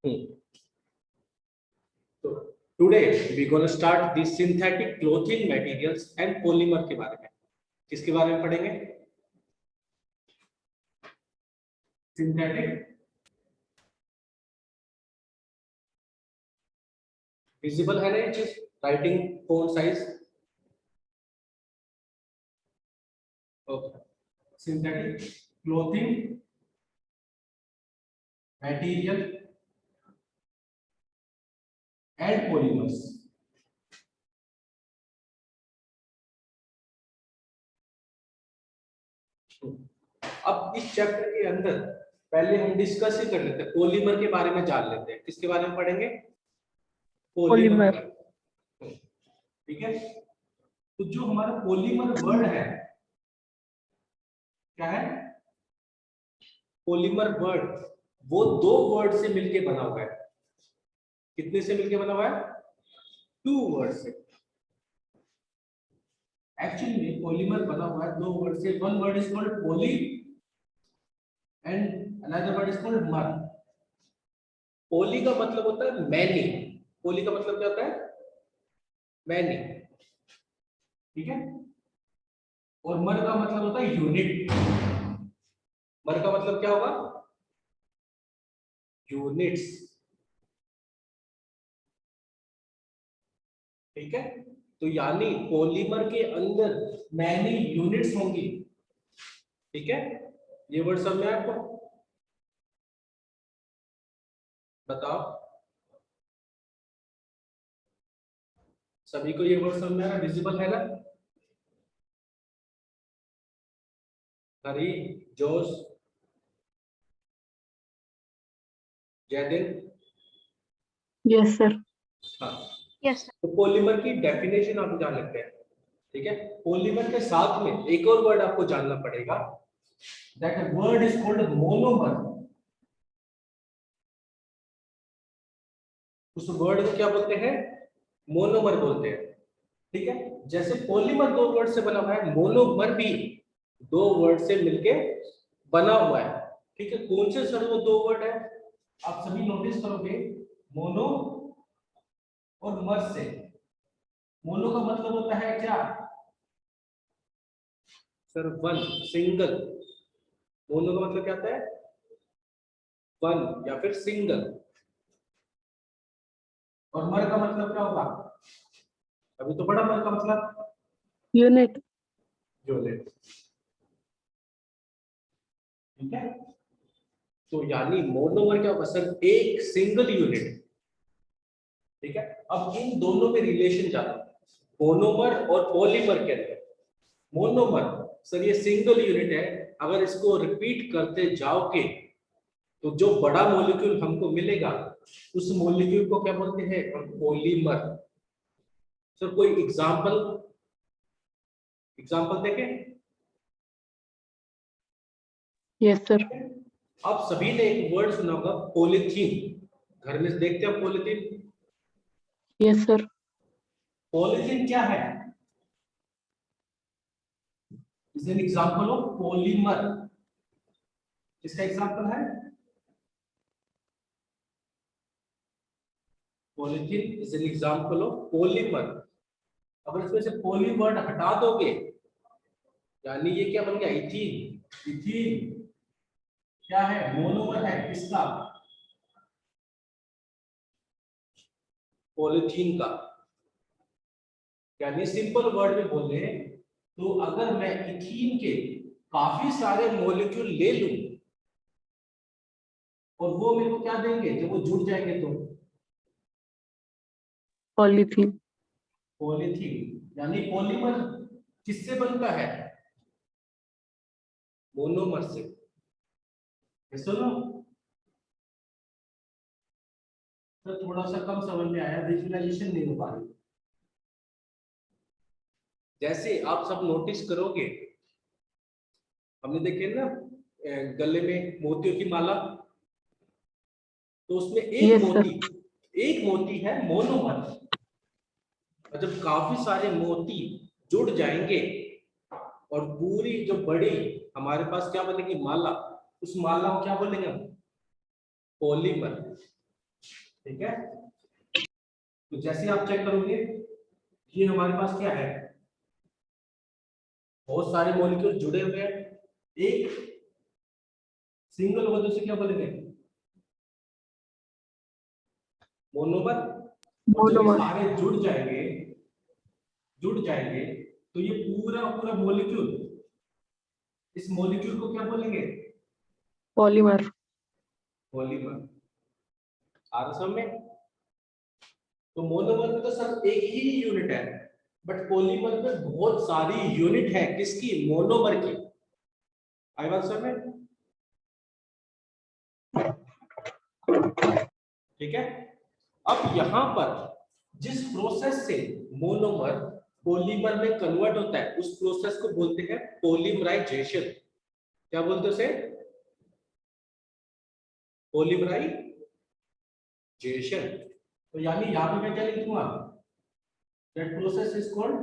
तो today we gonna start the synthetic clothing materials and polymer के बारे में। किसके बारे में पढ़ेंगे? सिंथेटिक विजिबल है ना ये चीज, writing phone size. Okay, synthetic clothing material and polymers. अब इस चैप्टर के अंदर पहले हम डिस्कस ही कर लेते हैं, पॉलीमर के बारे में जान लेते हैं। किसके बारे में पढ़ेंगे? पॉलीमर। ठीक है, तो जो हमारा पॉलीमर वर्ड है क्या है? पॉलीमर वर्ड वो दो वर्ड से मिलके बना हुआ है। कितने से मिलके बना हुआ है? 2 वर्ड से। एक्चुअली में पॉलीमर बना हुआ है 2 वर्ड से। One word is called poly and another word is called मर। पॉली का मतलब होता है मैनी। पॉली का मतलब क्या होता है? मैनी। ठीक है, और मर का मतलब होता है यूनिट। मर का मतलब क्या होगा? यूनिट्स। ठीक है, तो यानी पॉलीमर के अंदर मैनी यूनिट्स होंगी। ठीक है, ये वर्ड समझ में आपको? बताओ, सभी को ये वर्ड समझ में आ रहा है? विजिबल है ना? हरी, जोश, जयदिन? Yes sir. हाँ, यस तो पॉलीमर की डेफिनेशन आप जान लेते हैं। ठीक है, पॉलीमर के साथ में एक और वर्ड आपको जानना पड़ेगा, that word is called monomer. उस वर्ड को क्या बोलते हैं? मोनोमर बोलते हैं। ठीक है, जैसे पॉलीमर 2 वर्ड से बना हुआ है, मोनोमर भी 2 वर्ड से मिलके बना हुआ है। ठीक है, कौन से सर वो 2 वर्ड है? आप सभी नोटिस करोगे, मोनो और मर से। मोनो का मतलब होता है क्या सर? One, single. मोनो का मतलब क्या होता है? वन या फिर सिंगल। और मर का मतलब क्या होगा? अभी तो बड़ा मर का मतलब यूनिट। यूनिट। ठीक है, तो यानी मोनोमर क्या होगा सर? एक सिंगल यूनिट। ठीक है, अब इन दोनों में रिलेशन जाना, मोनोमर और पॉलीमर के अंदर। मोनोमर सर ये सिंगल यूनिट है, अगर इसको रिपीट करते जाओगे तो जो बड़ा मॉलिक्यूल हमको मिलेगा उस मॉलिक्यूल को क्या बोलते हैं? पॉलीमर। सर कोई एग्जांपल देखें? Yes sir. आप सभी ने एक वर्ड सुना होगा, पॉलीथीन। घर में देखते हैं पॉलीथीन। Yes sir. पॉलीथीन क्या है? Is an example of polymer. इसका एग्जांपल है polythene is an example of polymer. अगर इसमें से पॉली वर्ड हटा दोगे यानी ये क्या बन गया? इथीन। इथीन क्या है? मोनोमर है। किसका? पॉलीथीन का। यानी सिंपल वर्ड में बोले तो अगर मैं इथीन के काफी सारे मॉलिक्यूल ले लूं और वो मेरे को क्या देंगे जब वो जुड़ जाएंगे तो? पॉलीथीन। पॉलीथीन। यानी पॉलीमर किससे बनता है? मोनोमर से। सुनो तो थोड़ा सा कम समझ में आया, विजुअलाइजेशन नहीं हो पा रही। जैसे आप सब नोटिस करोगे, हमने देखे ना गले में मोतियों की माला, तो उसमें Yes, sir. एक मोती है मोनोमर। और जब काफी सारे मोती जुड़ जाएंगे और पूरी जो बड़ी हमारे पास क्या बनेगी? माला। उस माला को क्या बोलेंगे हम? पॉलीमर। ठीक है, तो जैसे आप चेक करोगे ये हमारे पास क्या है, बहुत सारे मॉलिक्यूल जुड़े हुए हैं, एक सिंगल होगा तो उसे क्या बोलेंगे, मोनोमर। और जब ये मोनोमर। सारे जुड़ जाएंगे तो ये पूरा पूरा मॉलिक्यूल, इस मॉलिक्यूल को क्या बोलेंगे, पॉलीमर। पॉलीमर। आ रहा समझ में? तो मोनोमर में तो सब एक ही यूनिट है, बट पॉलीमर में बहुत सारी यूनिट है, किसकी, मोनोमर की। आई बात समझ में? ठीक है, अब यहां पर जिस प्रोसेस से मोनोमर पॉलीमर में कन्वर्ट होता है उस प्रोसेस को बोलते हैं पॉलीमराइजेशन। क्या बोलते हैं उसे, पॉलीमराइजेशन। तो यानी यहां पे मैं क्या लिख दूंगा, that process is called,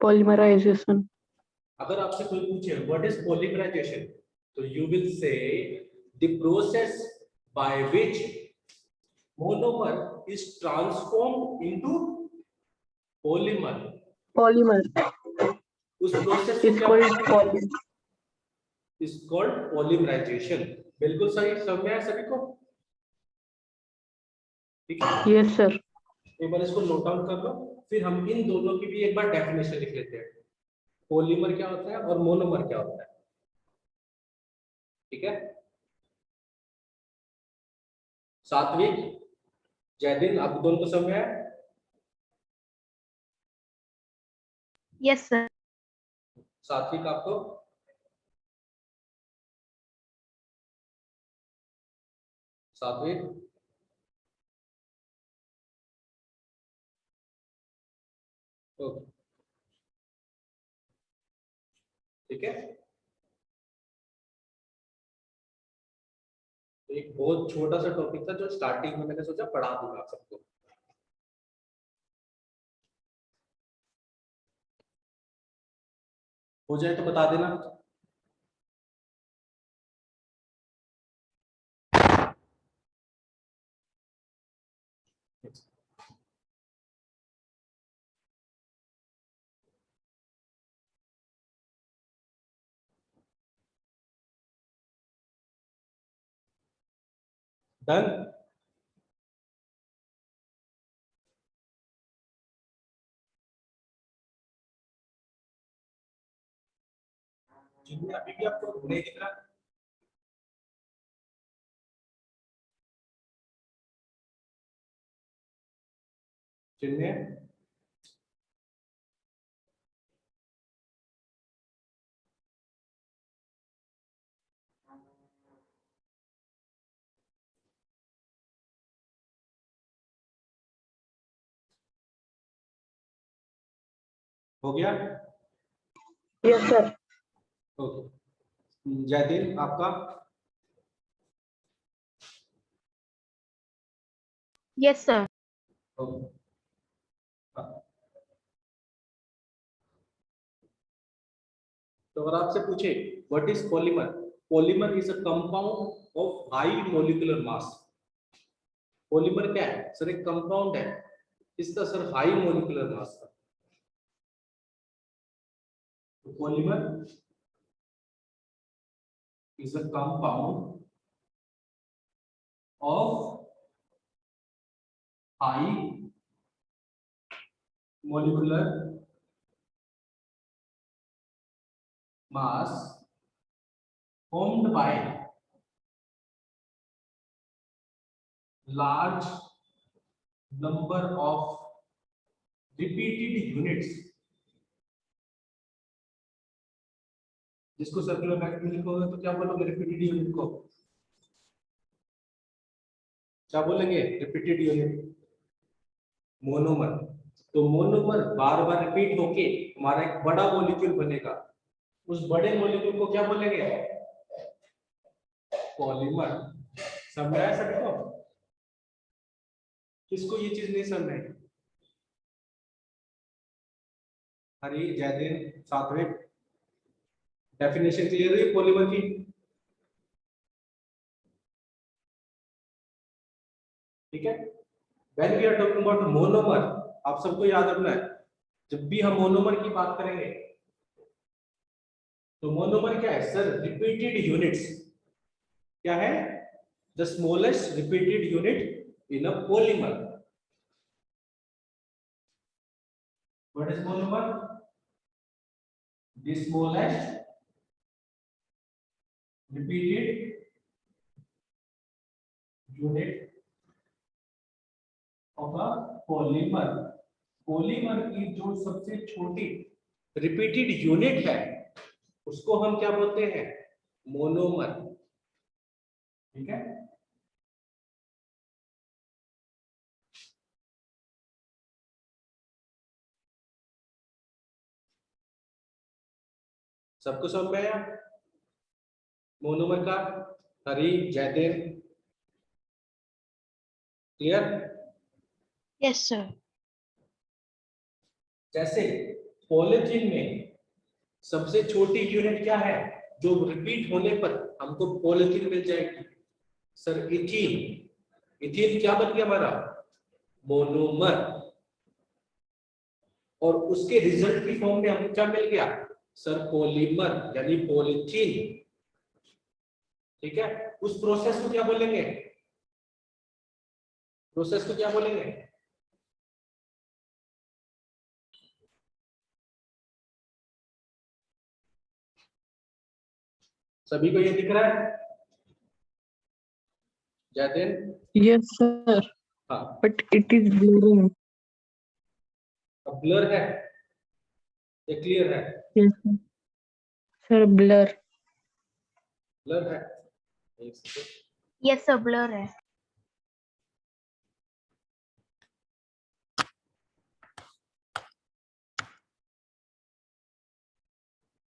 polymerization. अगर आपसे कोई पूछे व्हाट इज पॉलीमराइजेशन, तो you will say the process by which monomer is transformed into polymer। Polymer उस प्रोसेस को इज क्या कॉल्ड बोलते हैं, पॉली। Is called polymerisation. बिल्कुल सही, समझ में आया सभी को? ठीक है, यस सर। एक बार इसको नोट डाउन कर लो, फिर हम इन दोनों की भी एक बार डेफिनेशन लिख लेते हैं, पॉलीमर क्या होता है और मोनोमर क्या होता है। ठीक है, सात्विक, जयदीन, आप दोनों को समझ में आया? Yes sir. सात्विक आपको, सात्विक, ओके, ठीक है। तो एक बहुत छोटा सा टॉपिक था जो स्टार्टिंग में मैंने सोचा पढ़ा दूंगा आप सबको। हो जाए तो बता देना। डन। जिनमें अभी भी आपको नहीं दिख रहा, जिनमें हो गया। Yes sir. ओके, जयदीन आपका, यस सर। ओके। तो अगर आपसे पूछे what is polymer, polymer is a compound of high molecular mass. Polymer क्या है सर, एक कंपाउंड है, इसका सर हाई मॉलिक्यूलर मास है। तो polymer is a compound of high molecular mass formed by large number of repeated units, जिसको circular bracket में लिखोगे तो क्या बोलोगे, रिपीटेड यूनिट को क्या बोलेंगे, रिपीटेड यूनिट, मोनोमर। तो मोनोमर बार बार रिपीट होके हमारा एक बड़ा मॉलिक्यूल बनेगा, उस बड़े मॉलिक्यूल को क्या बोलेंगे, पॉलीमर। समझ आया सभी को? किसको ये चीज नहीं समझ आई? हरी, जयदेव, सात्विक, डेफिनेशन क्लियर हुई पॉलीमर की? ठीक है। When we are talking about monomer, आप सबको याद रखना है, जब भी हम मोनोमर की बात करेंगे तो मोनोमर क्या है सर? Repeated units. क्या है? The smallest repeated unit in a polymer. What is monomer? The smallest repeated unit of a polymer। Polymer की जो सबसे छोटी रिपीटेड यूनिट है उसको हम क्या बोलते हैं? मोनोमर। ठीक है। सबको समझ में आया मोनोमर का? हरी, जयदेव, क्लियर? Yes, sir. जैसे पॉलीथीन में सबसे छोटी यूनिट क्या है जो रिपीट होने पर हमको पॉलीथीन मिल जाएगी? Sir ethene. इथीन क्या बन गया हमारा? मोनोमर। और उसके रिजल्ट की फॉर्म में हमको क्या मिल गया? सर पॉलीमर यानी पॉलीथीन। ठीक है। उस प्रोसेस को क्या बोलेंगे? प्रोसेस को क्या बोलेंगे? सभी को ये दिख रहा है? जयदेव? Yes, sir. हाँ। But it is blurring. अब ब्लर है या क्लियर है? Yes, sir. Sir, blur. Blur है। एक सेकंड। Yes, sir. Blur है.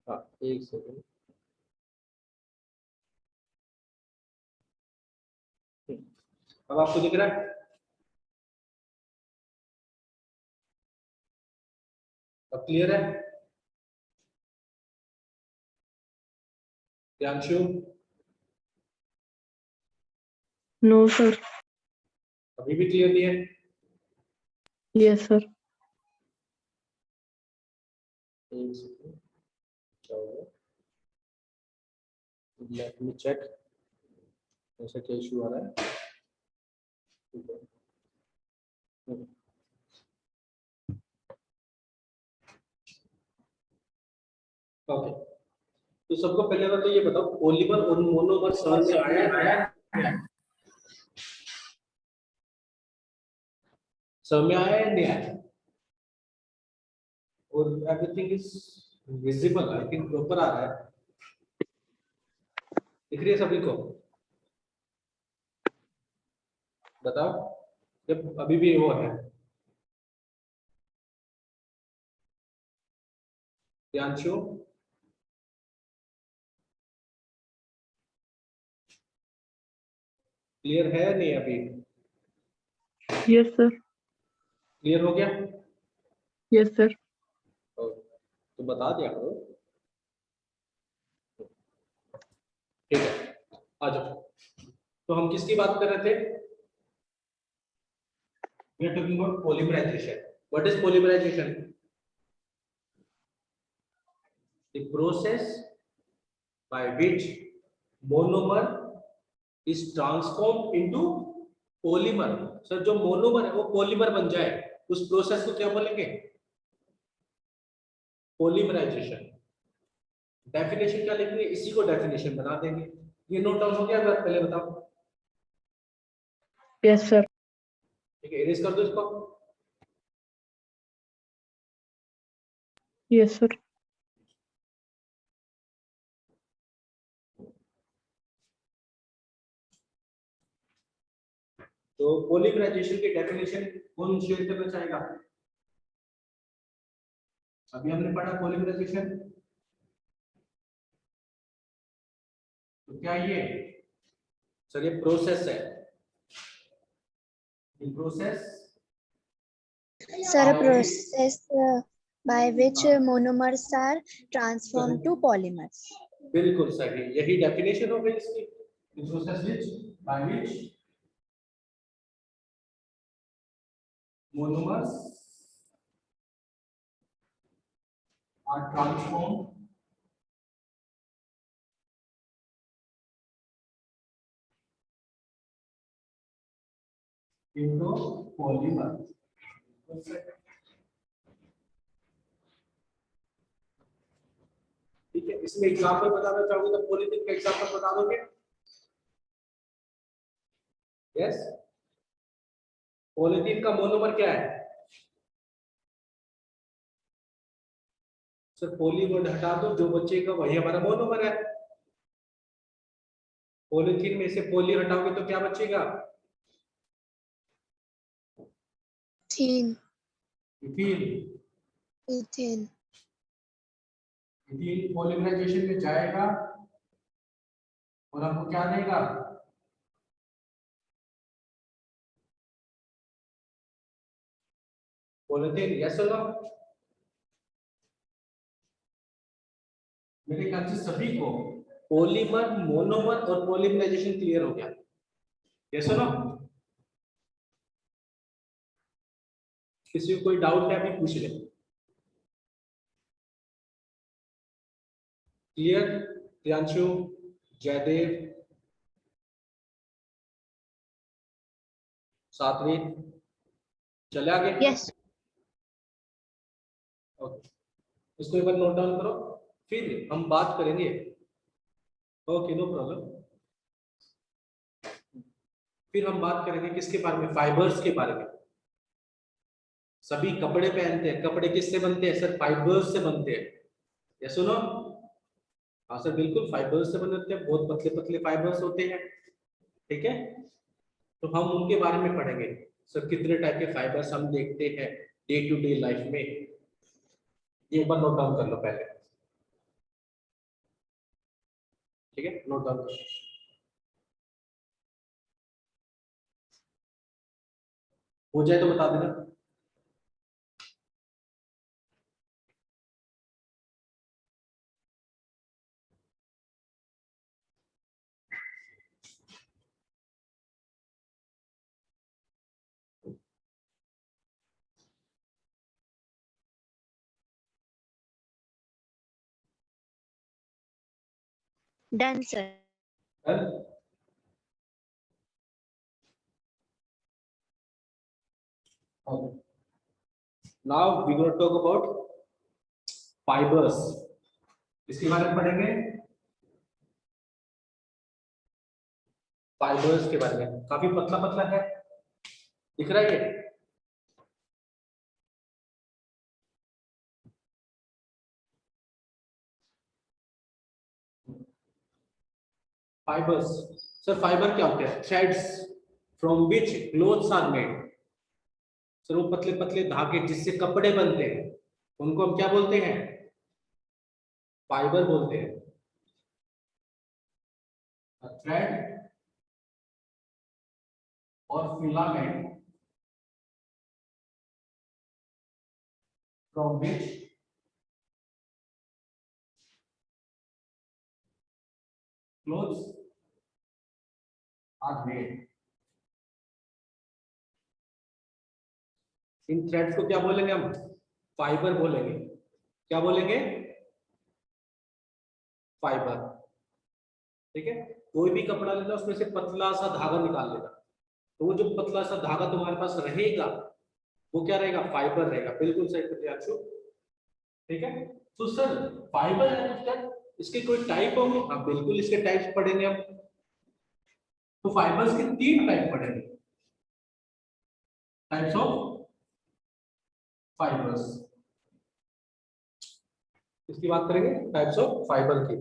हाँ एक सेकंड। अब आपको दिख रहा है? अब क्लियर है? ध्यानशु? No, sir. अभी भी क्लियर नहीं है? Yes, sir. एक सेकंड। क्या होगा? Let me check. ऐसा क्या इशू आ रहा है? ठीक है। ओके। तो सबको पहले बात तो ये बताओ पॉलीमर और मोनोमर समझ में आया? समझ में आया या नहीं आया? और everything is visible, I think proper आ रहा है। दिख रही है सभी को? बताओ जब अभी भी वो है। ध्यानशु? क्लियर है नहीं अभी? Yes, sir. क्लियर हो गया? Yes, sir. तो बता दिया करो। ठीक है, आ जाओ। तो हम किसकी बात कर रहे थे? We are talking about polymerization. What is polymerization? The process by which monomer is transformed into polymer. Sir जो मोनोमर है वो पॉलीमर बन जाए उस प्रोसेस को क्या बोलेंगे? पॉलीमराइजेशन। डेफिनेशन क्या लिखेंगे? इसी को डेफिनेशन बना देंगे। ये नोट डाउन हो गया? अगर पहले बताओ। Yes, sir. ठीक है, इरेज कर दो इसको। Yes, sir. तो पॉलीमराइजेशन की डेफिनेशन कौन शेयर करना चाहेगा? अभी हमने पढ़ा पॉलीमराइजेशन। तो क्या ये सर ये प्रोसेस है? ये process Sir, a process by which monomers are transformed to polymers. बिल्कुल सही, यही डेफिनेशन हो गई इसकी। Process which by which monomers are transformed into polymer. ठीक है, इसमें एग्जांपल बताना चाहोगे तो पॉलीथीन का एग्जांपल बता दोगे? यस, पॉलीथीन का मोनोमर क्या है? सर पॉली वर्ड हटा दो, जो बचेगा वही हमारा मोनोमर है। पॉलीथीन में से पॉली हटाओगे तो क्या बचेगा? Ethene. Ethene. Ethane. Ethene polymerization में जाएगा और हमको क्या देगा? पॉलीथीन। यस और नो? मेरे ख्याल से सभी को पॉलीमर, मोनोमर और पॉलीमराइजेशन क्लियर हो गया। यस और नो? किसी को कोई डाउट है अभी पूछ ले। क्लियर? प्रियांशु, जयदेव, सात्विक, चले आगे? Yes. ओके, इसको एक बार नोट डाउन करो, फिर हम बात करेंगे। Okay, no problem. फिर हम बात करेंगे किसके बारे में? फाइबर्स के बारे में। सभी कपड़े पहनते हैं, कपड़े किससे बनते हैं? सर फाइबर्स से बनते हैं। ये सुनो, हाँ सर बिल्कुल फाइबर्स से बनते हैं, बहुत पतले पतले फाइबर्स होते हैं। ठीक है, तो हम उनके बारे में पढ़ेंगे। सर कितने टाइप के फाइबर्स हम देखते हैं डे टू डे लाइफ में, ये एक बार नोट डाउन कर लो पहले। ठीक है, नोट डाउन करो। हो जाए तो बता देना। Done, sir. Done? Okay. Now we going to talk about fibers. इसके बारे में पढ़ेंगे, फाइबर्स के बारे में। काफी पतला पतला है, दिख रहा है ये? फाइबर्स, सर फाइबर क्या होते हैं? Threads from which clothes are made. Sir वो पतले पतले धागे जिससे कपड़े बनते हैं, उनको हम क्या बोलते हैं? फाइबर बोलते हैं। थ्रेड और filament from which clothes are made. इन थ्रेड्स को क्या बोलेंगे हम? फाइबर बोलेंगे। क्या बोलेंगे? फाइबर। ठीक है, कोई भी कपड़ा लेना, उसमें से पतला सा धागा निकाल लेना, तो वो जो पतला सा धागा तुम्हारे पास रहेगा वो क्या रहेगा? फाइबर रहेगा। बिल्कुल सही प्रत्याशु। ठीक है, तो सर फाइबर है तो इसके कोई टाइप होंगे? हाँ बिल्कुल, इसके टाइप्स पढ़ेंगे हम। तो फाइबर्स के 3 टाइप पढ़ेंगे, टाइप्स ऑफ फाइबर्स। इसकी बात करेंगे, टाइप्स ऑफ फाइबर की।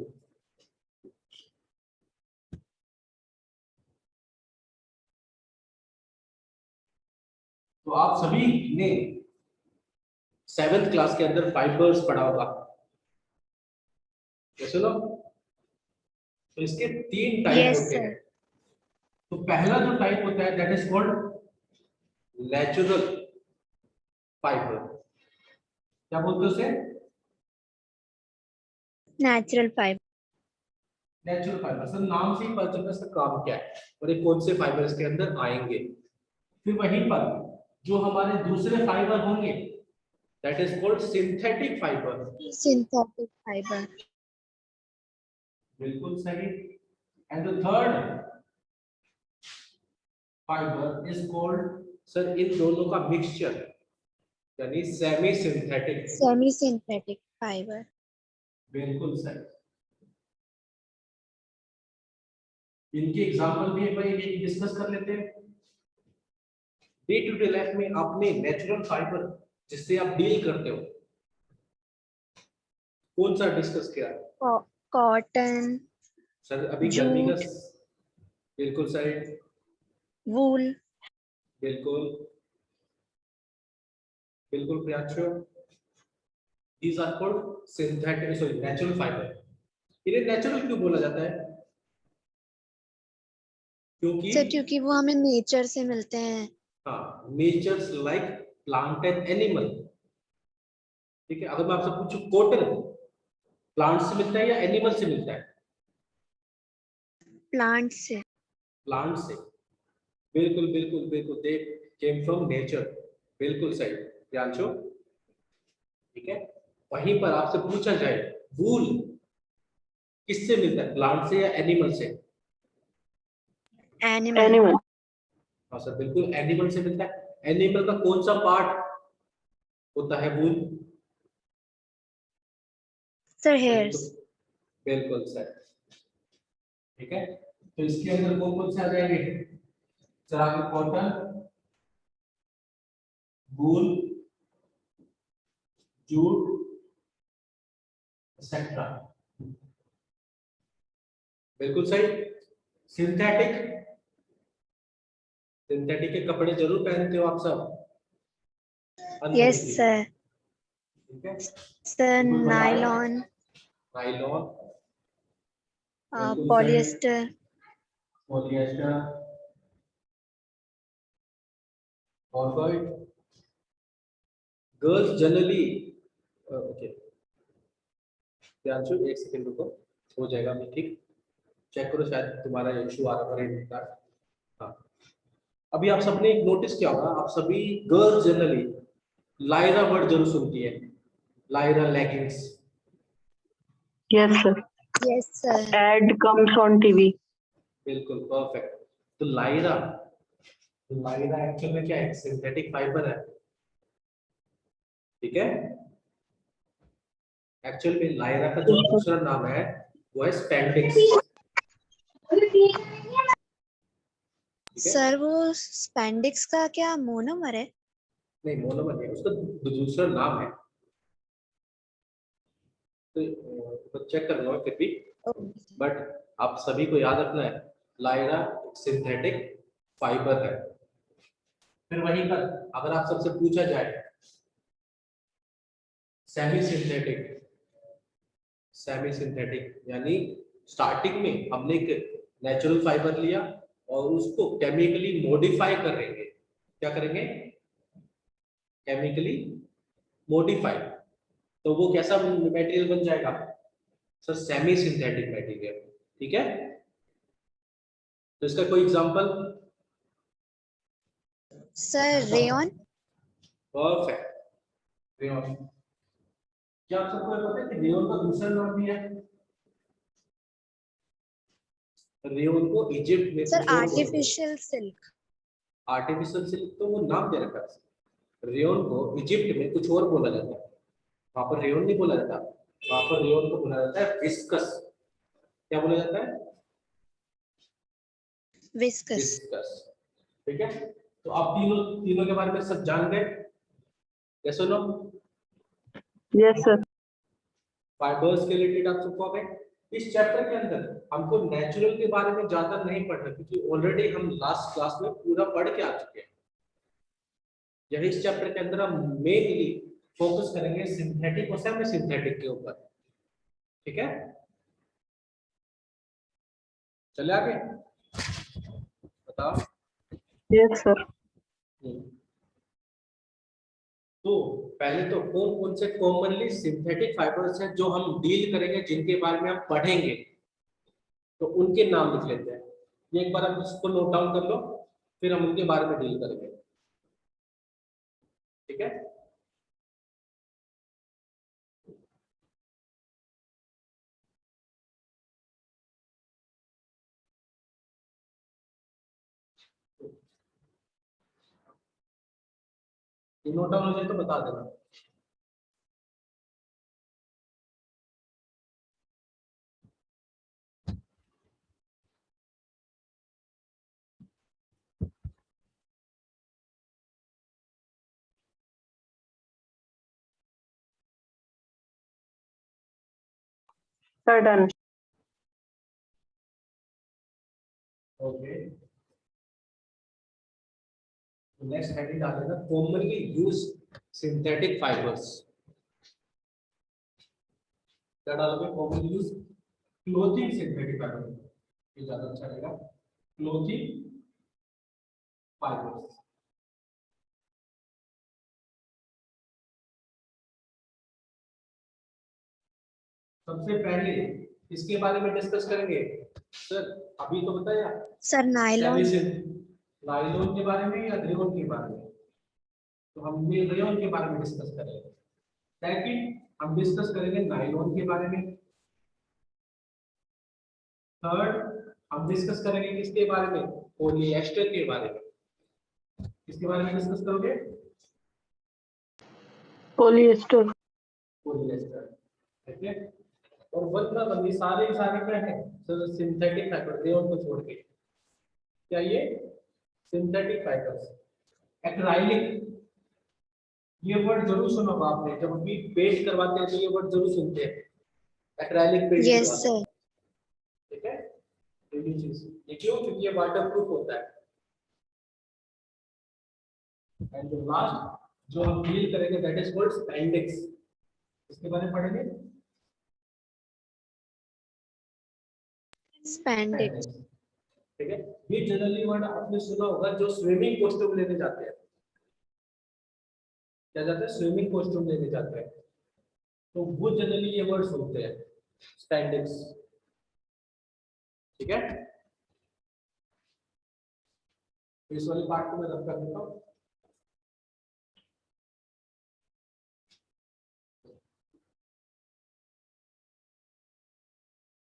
तो आप सभी ने 7th क्लास के अंदर फाइबर्स पढ़ा होगा, सुनो। तो इसके 3 टाइप Yes, होते sir. हैं। तो पहला जो टाइप होता है that is called natural fibre. क्या बोलते हैं उसे? Natural fiber. Natural fibre. Sir नाम से ही पता चलता है इसका काम क्या है और ये कौन से फाइबर इसके अंदर आएंगे। फिर वहीं पर जो हमारे दूसरे फाइबर होंगे that is called synthetic fibre. Synthetic fiber. बिल्कुल सही। And the third fibre is called, sir इन दोनों का मिक्सचर यानी सेमी सिंथेटिक। Semi-synthetic fiber. बिल्कुल सही। इनके एग्जांपल भी भाई डिस्कस कर लेते हैं। डे टू डे लाइफ में आपने नेचुरल फाइबर जिससे आप डील करते हो कौन सा डिस्कस किया? Cotton, सर अभी गर्मी का jute, बिल्कुल सही। wool. बिल्कुल बिल्कुल Priyanshu. These are called synthetic, sorry, natural fiber. इन्हें नेचुरल क्यों बोला जाता है? क्योंकि सर क्योंकि वो हमें नेचर से मिलते हैं। हाँ, natures like plant and animal. ठीक है, अगर मैं आपसे पूछूं कॉटन प्लांट से मिलता है या एनिमल से मिलता है? प्लांट से। प्लांट से। बिल्कुल बिल्कुल बिल्कुल, दे केम फ्रॉम नेचर। बिल्कुल सही प्रियांशु। ठीक है, वहीं पर आपसे पूछा जाए वूल किससे मिलता है, प्लांट से या एनिमल से? एनिमल। एनिमल। हाँ सर, बिल्कुल एनिमल से मिलता है। एनिमल का कौन सा पार्ट होता है वूल? Sir hairs. बिल्कुल सर। ठीक है, तो इसके अंदर कौन कौन से आ जाएंगे सर? आपके कॉटन, वूल, जूट, एक्सेट्रा। बिल्कुल सही। सिंथेटिक, सिंथेटिक के कपड़े जरूर पहनते हो आप सब। Yes Unfortunately, sir. ठीक है, सर कोई बताए? नायलॉन, नायलॉन, बिल्कुल सही। पॉलिएस्टर। पॉलिएस्टर, और कोई? गर्ल्स जनरली, ओके प्रियांशु एक सेकंड रुको, हो जाएगा अभी ठीक। चेक करो, शायद तुम्हारा इशू आ रहा है। हाँ, अभी आप सबने एक नोटिस किया होगा, आप सभी गर्ल्स जनरली लायरा वर्ड जरूर सुनती है, Lyra leggings. Yes, sir. Yes sir. Ad comes on TV. बिल्कुल परफेक्ट। तो लायरा, तो लायरा एक्चुअल में क्या है? सिंथेटिक फाइबर है। ठीक है, एक्चुअल में लायरा का जो दूसरा नाम है वो है स्पेंडिक्स। ठीक है, सर वो स्पेंडिक्स का क्या मोनोमर है? नहीं मोनोमर नहीं है, उसका दूसरा नाम है। तो चेक कर लो फिर भी, बट आप सभी को याद रखना है लायरा सिंथेटिक फाइबर है। फिर वहीं पर अगर आप सबसे पूछा जाए सेमी सिंथेटिक, सेमी सिंथेटिक यानी स्टार्टिंग में हमने एक नेचुरल फाइबर लिया और उसको केमिकली मॉडिफाई करेंगे। क्या करेंगे? Chemically modify. तो वो कैसा मटेरियल बन जाएगा सर? Semi synthetic material. ठीक है, तो इसका कोई example? Sir rayon. Perfect, rayon. क्या आप सबको पता है कि रेयन का दूसरा नाम भी है? रेयन को इजिप्ट में सर कुछ और बोलते हैं। Artificial silk. आर्टिफिशियल सिल्क तो वो नाम दे रखा है। रेयन को इजिप्ट में कुछ और बोला जाता है, वहां पर रेयन नहीं बोला जाता, वहां पर रेयन को बोला जाता है विस्कस। क्या बोला जाता है? विस्कस। विस्कस। ठीक है, तो आप तीनों तीनों के बारे में सब जान गए? यस और नो? Yes, sir. फाइबर्स के रिलेटेड आप सबको आ गए। इस चैप्टर के अंदर हमको नेचुरल के बारे में ज्यादा नहीं पढ़ना, क्योंकि ऑलरेडी हम लास्ट क्लास में पूरा पढ़ के आ चुके हैं। यही इस चैप्टर के अंदर हम मेनली फोकस करेंगे सिंथेटिक और सेमी सिंथेटिक के ऊपर। ठीक है, चले आगे, बताओ। Yes, sir. तो पहले तो कौन कौन से कॉमनली सिंथेटिक फाइबर्स हैं जो हम डील करेंगे, जिनके बारे में आप पढ़ेंगे, तो उनके नाम लिख लेते हैं। ये एक बार आप उसको नोट डाउन कर लो, फिर हम उनके बारे में डील करेंगे। ठीक है। नोट डाउन हो जाए तो बता देना। Sir, done. Okay, next heading डाल देना, कॉमनली यूज सिंथेटिक फाइबर्स। क्या डालोगे? Commonly use clothing synthetic fibre, ये ज्यादा अच्छा रहेगा। Clothing fibres. सबसे पहले इसके बारे में डिस्कस करेंगे सर, अभी तो बताया सर नायलॉन। नायलॉन के बारे में या रेयॉन के बारे में, तो हम रेयॉन के बारे में डिस्कस करेंगे। सेकंड हम डिस्कस करेंगे नायलॉन के बारे में। थर्ड हम डिस्कस करेंगे किसके बारे में? पॉलिएस्टर के बारे में। किसके बारे में डिस्कस करोगे? Polyester. पॉलिएस्टर, ठीक है। और मतलब ये सारे क्या है सर? सिंथेटिक फाइबर, रेयॉन को छोड़ के। क्या ये सिंथेटिक फाइबर्स? एक्राइलिक, ये वर्ड जरूर सुना होगा आपने, जब भी पेस्ट करवाते हैं तो ये वर्ड जरूर सुनते हैं, एक्राइलिक पेस्ट यस करवाते हैं, सर। ठीक है। पहली चीज ये क्यों? क्योंकि ये वाटरप्रूफ होता है। एंड लास्ट जो हम डील करेंगे दैट इज कॉल्ड स्पैंडेक्स। इसके बारे में पढ़ेंगे स्पैंडिक्स। ठीक है। ये जनरली वर्ड आपने सुना होगा जो स्विमिंग कॉस्ट्यूम लेने जाते हैं। क्या जाते हैं? स्विमिंग कॉस्ट्यूम लेने जाते हैं, तो वो जनरली ये वर्ड सुनते हैं, स्पैंडेक्स, ठीक है। इस वाले पार्ट को मैं रब कर देता हूं।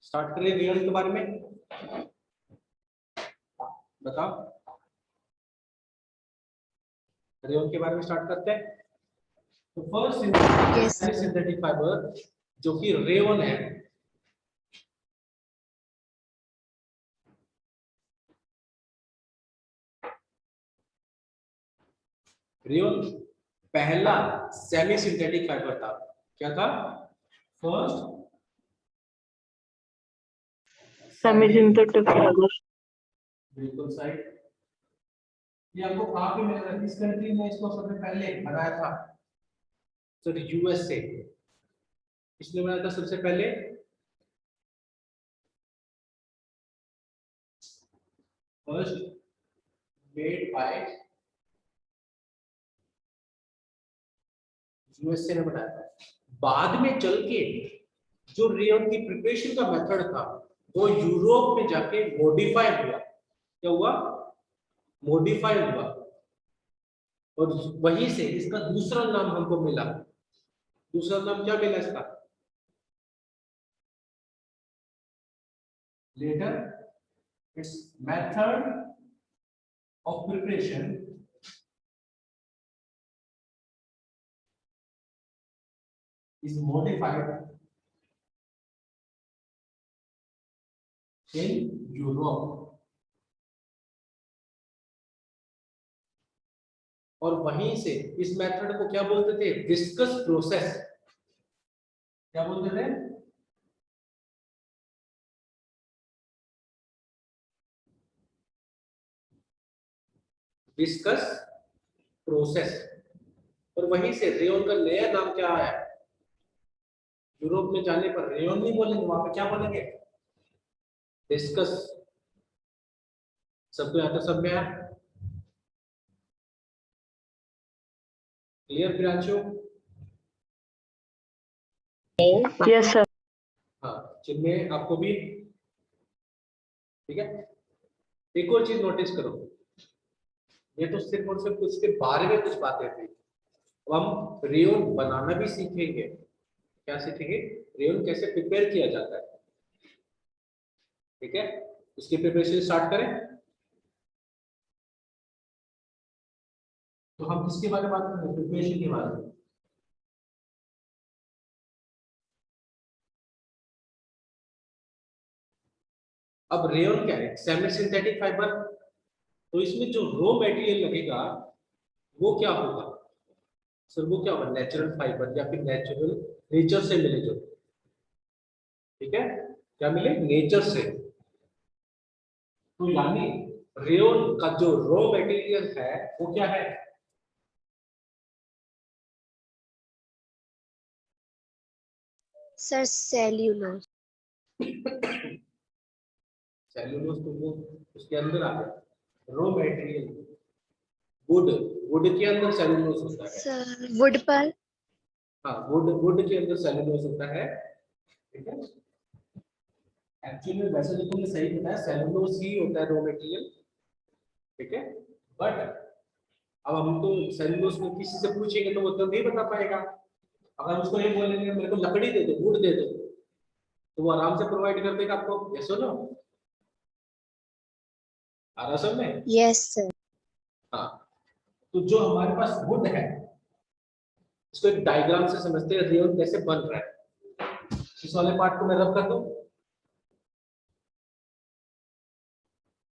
स्टार्ट करिए रेयॉन के बारे में, बताओ रेयॉन के बारे में स्टार्ट करते हैं। तो फर्स्ट Yes. सिंथेटिक फाइबर जो कि रेयॉन है, रेयॉन पहला सेमी सिंथेटिक फाइबर था। क्या था? First Semi-synthetic fiber. बिल्कुल सही। ये आपको कहाँ पे मिला था? किस कंट्री ने इसको सबसे पहले बनाया था? Sir USA. किसने बनाया था सबसे पहले? फर्स्ट मेड बाय यूएसए ने बनाया था। बाद में चल के जो रेयॉन की प्रिपरेशन का मेथड था वो यूरोप में जाके मॉडिफाई हुआ। क्या हुआ? मॉडिफाई हुआ, और वहीं से इसका दूसरा नाम हमको मिला। दूसरा नाम क्या मिला इसका? Later it's method of preparation is modified in Europe, और वहीं से इस मेथड को क्या बोलते थे? Viscous process. क्या बोलते थे? Viscous process. और वहीं से रेयॉन का नया नाम क्या है? यूरोप में जाने पर रेयॉन नहीं बोलेंगे, वहां पे क्या बोलेंगे? विस्कस। सबको यहाँ तक समझ में आया? क्लियर प्रियांशु? Yes, sir. हाँ, जिनमें आपको भी, ठीक है। एक और चीज नोटिस करो, ये तो सिर्फ और सिर्फ उसके बारे में कुछ बातें थी, अब हम रेयन बनाना भी सीखेंगे। क्या सीखेंगे? रेयन कैसे प्रिपेयर किया जाता है। ठीक है, उसकी प्रिपरेशन स्टार्ट करें। तो हम किसके बारे में बात कर रहे हैं? प्रिपरेशन के बारे में। अब रेयन क्या है? Semi synthetic fibre. तो इसमें जो रॉ मटेरियल लगेगा वो क्या होगा सर? वो क्या होगा? नेचुरल फाइबर या फिर नेचुरल, नेचर से मिले जो। ठीक है, क्या मिले? नेचर से। तो यानी रेयन का जो रॉ मटेरियल है वो क्या है? Sir cellulose. सेल्यूलोज तो वो उसके अंदर आ गया। रॉ मटेरियल वुड, वुड के अंदर सेल्यूलोज होता है। Sir wood pulp. हाँ, वुड, वुड के अंदर सेल्यूलोज होता है। ठीक है, एक्चुअली वैसे तो तुमने सही बताया, सेल्यूलोज ही होता है रॉ मटेरियल। ठीक है, बट अब हम तो सेल्यूलोज को किसी से पूछेंगे तो वो तो नहीं बता पाएगा। अगर उसको ये बोलेंगे मेरे को लकड़ी दे दो, वुड दे दो, तो वो आराम से प्रोवाइड कर देगा आपको। यस और नो? आ रहा सब में? Yes sir. हाँ, तो जो हमारे पास वुड है इसको एक डायग्राम से समझते हैं रेयन कैसे बन रहा है। इस वाले पार्ट को मैं रब कर दूं,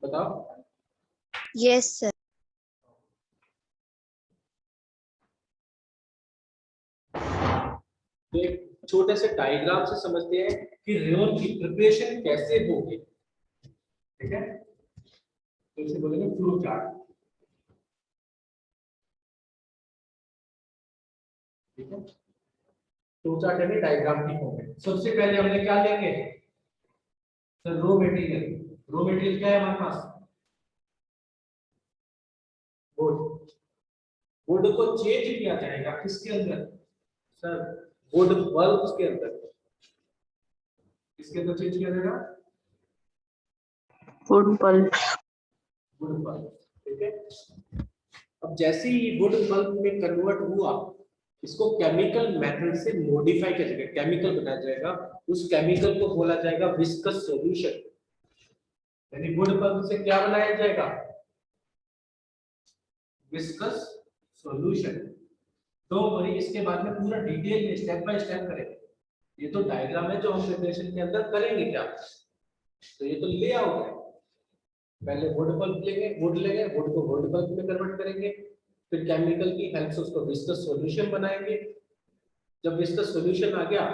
बताओ। Yes sir. तो एक छोटे से डायग्राम से समझते हैं कि रेयन की प्रिपरेशन कैसे होगी। ठीक है, तो इसे बोलेंगे फ्लो चार्ट। ठीक है, फ्लो चार्ट यानी डायग्राम की फॉर्म में। सबसे पहले हमने क्या लेंगे sir? Raw material. Raw material क्या है हमारे पास? वुड। वुड को चेंज किया जाएगा किसके अंदर सर? वुड बल्ब के अंदर। किसके अंदर चेंज किया जाएगा? Wood pulp. Would bulb. ठीक है, अब जैसे ही वुड बल्ब में कन्वर्ट हुआ, इसको केमिकल मेथड से मॉडिफाई किया जाएगा, केमिकल बनाया जाएगा। उस केमिकल को बोला जाएगा विस्कस सॉल्यूशन। यानी वुड बल्ब से क्या बनाया जाएगा? Viscous solution. तो वही इसके बाद में पूरा डिटेल में स्टेप बाय स्टेप करेंगे। ये तो डायग्राम है जो हम प्रिपरेशन के अंदर करेंगे। क्या तो ये तो ले आओगे। पहले वुड बल्ब लेंगे, वुड लेंगे, वुड को वुड बल्ब में कन्वर्ट करेंगे, फिर केमिकल की हेल्प से उसको विस्कस सॉल्यूशन बनाएंगे। जब विस्कस सॉल्यूशन आ गया